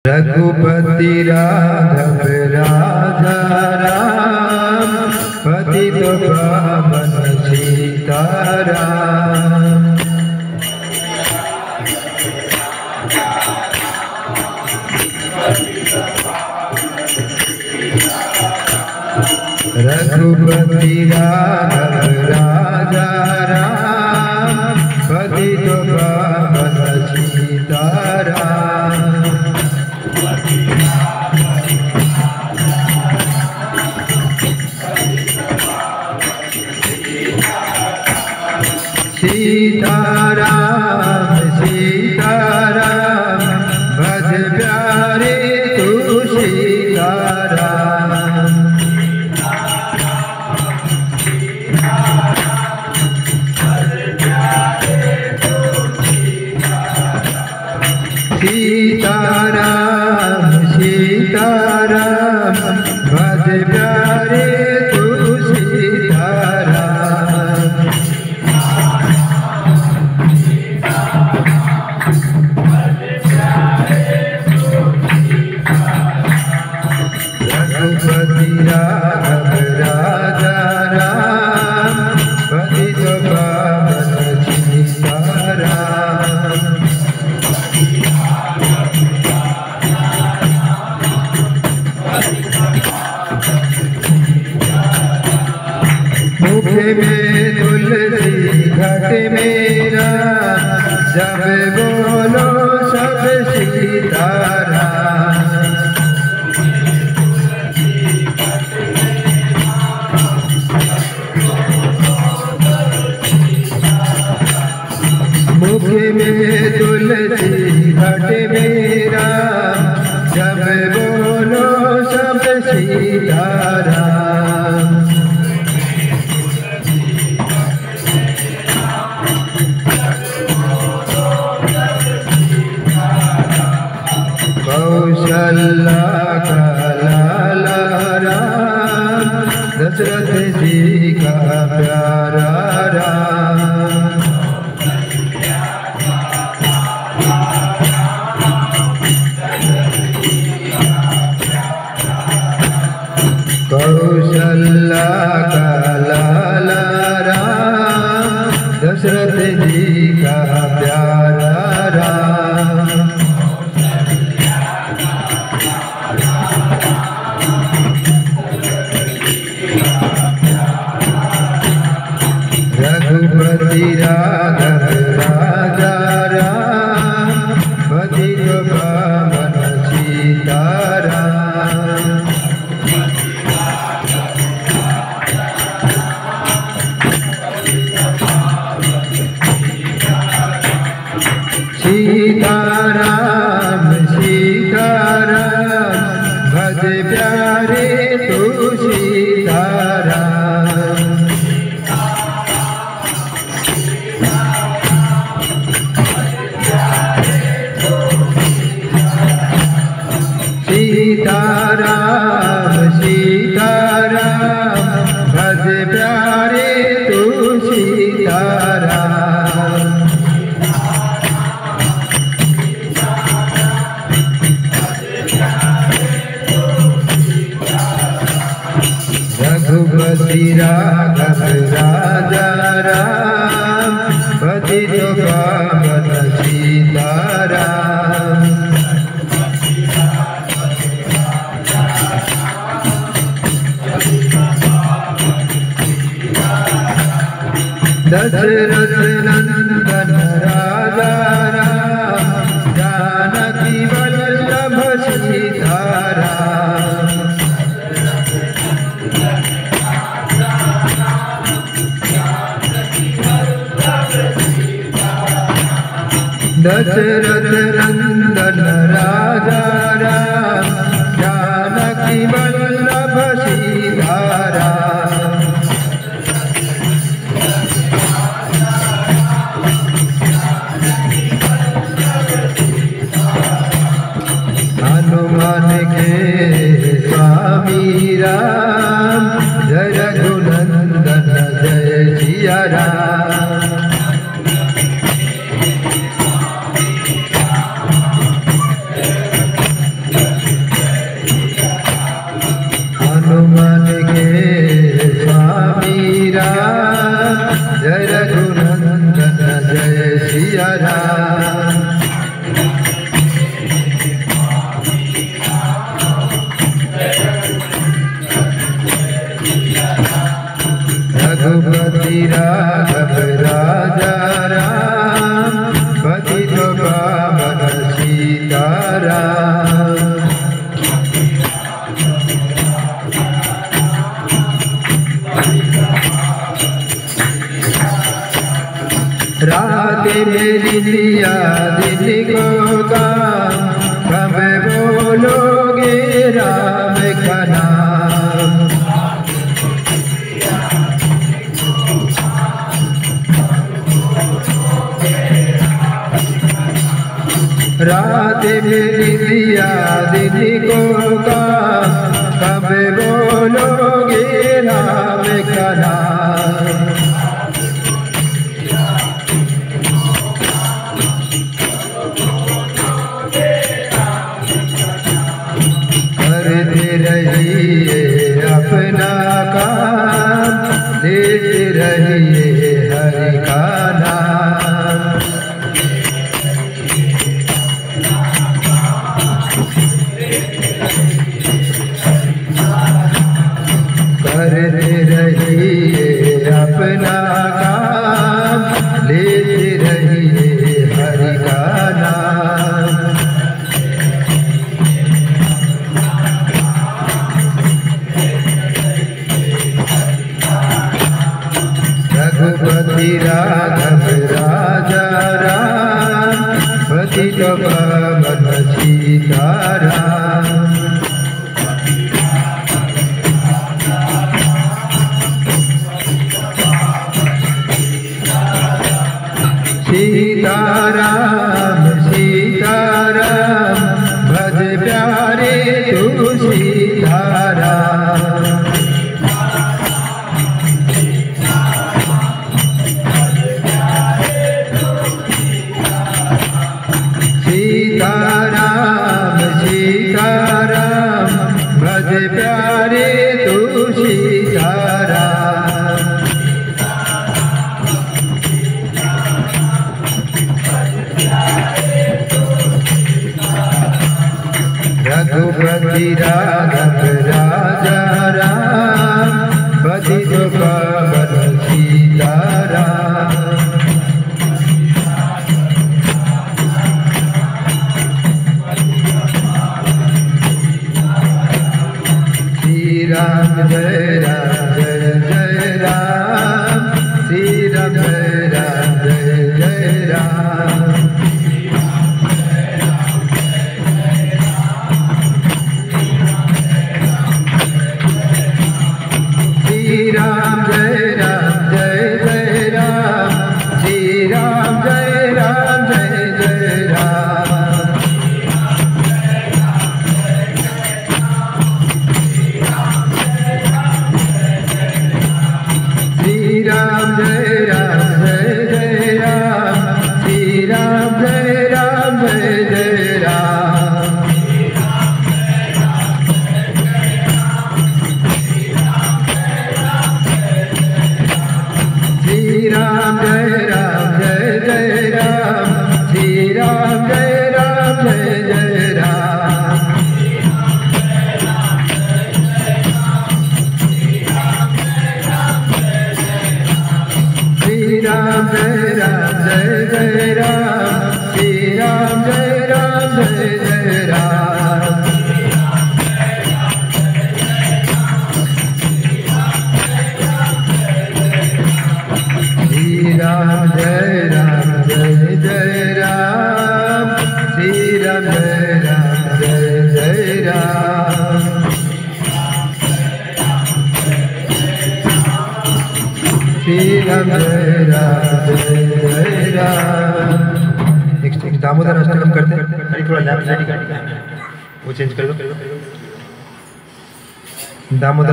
रघुपति राघव राजा राम, पतित पावन सीताराम। रघुपति राघव राजा राम, पतित पावन सीताराम। सीताराम सीताराम, भज प्यारे तू सीताराम। सीताराम सीताराम, भज प्यारे तू सीताराम। रघुपति राघव राजा राम, पतित पावन सीताराम। मुख में तुलसी घट मेरा, जब बोलो सब सीताराम। मुख में तुलसी घट मेरा, जब बोलो सब सीताराम। कौशल्या का लाला राम, दशरथ जी का प्यारा राम। कौशल्या का लाला राम, दशरथ जी का प्यारा राम। रघुपति राघव राजा राम, पतित पावन सीताराम। सीताराम सीताराम, भज प्यारे तू सीताराम। सीताराम सीताराम, भज प्यारे तू सीताराम। रघुपति राघव राजा राम, पतित पावन सीताराम। दशरथ नंदन राजा राम, जानकी वल्लभ सीताराम। दशरथ नंदन राजा राम, जानकी वल्लभ सीताराम। हनुमान के स्वामी राम, जय रघुनंदन जय सिया राम। राम। रात मेरी दिया दिन को काम, कब बोलोगे राम का नाम। रात मेरी दिया दिन को काम, कब बोलोगे राम का नाम। करते रहिए अपना काम, लेते रहिए हरि का नाम। करते रहिए अपना काम, लेते रहिए हरि का नाम। रघुपति राघव राजा राम, पतित पावन सीताराम। सीताराम सीताराम, भज प्यारे तू सीताराम। सीताराम सीताराम, भज प्यारे तू सीताराम। रघुपति राघव राजा राम, पतित पावन सीताराम। श्री राम जय राम जय जय राम, श्री राम जय राम जय जय राम। श्री राम जय राम जय जय राम, श्री राम जय राम जय जय राम। श्री राम जय राम जय जय राम, श्री राम जय राम जय जय राम। श्री राम जय राम जय जय राम, श्री राम जय राम जय जय राम। श्री राम जय राम जय जय राम, श्री राम जय राम जय जय राम। श्री राम जय राम जय जय राम, श्री राम जय राम जय जय राम। श्री राम जय राम जय जय राम। नेक्स्ट दामोदर अष्टकम करते हैं। थोड़ा लेफ्ट साइड वो चेंज कर दो। दामोदर